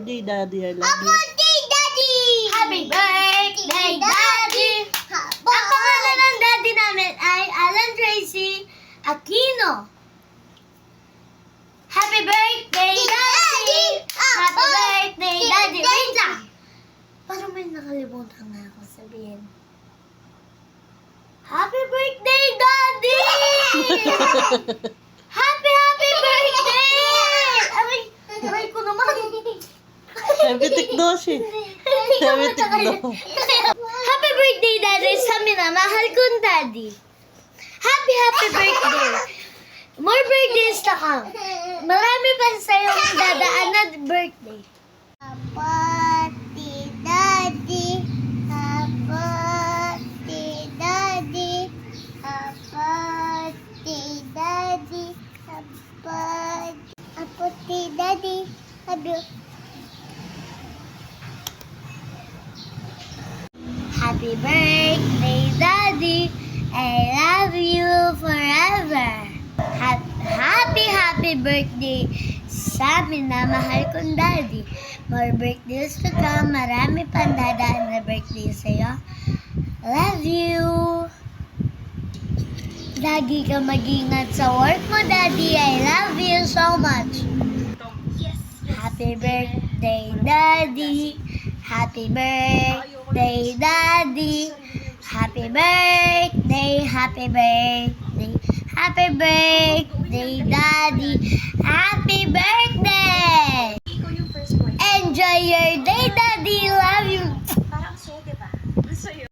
birthday, Daddy. I love Happy you. birthday, Daddy! Happy birthday, Daddy! Ang pangalan ng daddy namin ay Alan Tracy Aquino. Happy birthday, Daddy! Happy birthday, Daddy! Wait lang! Parang may nakalimutan na ako sabihin. Happy birthday, Daddy! Happy birthday! Aray ko naman. Happy tikdoshi. Happy tikdo. Happy birthday, Daddy, sa minamahal kong Daddy. Happy birthday. More birthdays na ka. Marami pa sa'yong dadaan na birthday. Happy Daddy. Happy Daddy. Happy Daddy. Happy Daddy. Happy birthday, Daddy. I love you forever. Happy birthday sa minamahal kong Daddy. More birthdays to come. Marami pang dadaan na birthday sa'yo. Love you. Lagi ka mag-ingat sa work mo, Daddy. I love you so much. Happy birthday, Daddy. Happy birthday, Daddy. Happy birthday, happy birthday. Happy birthday, Daddy. Happy birthday. Enjoy your day, Daddy. Love you.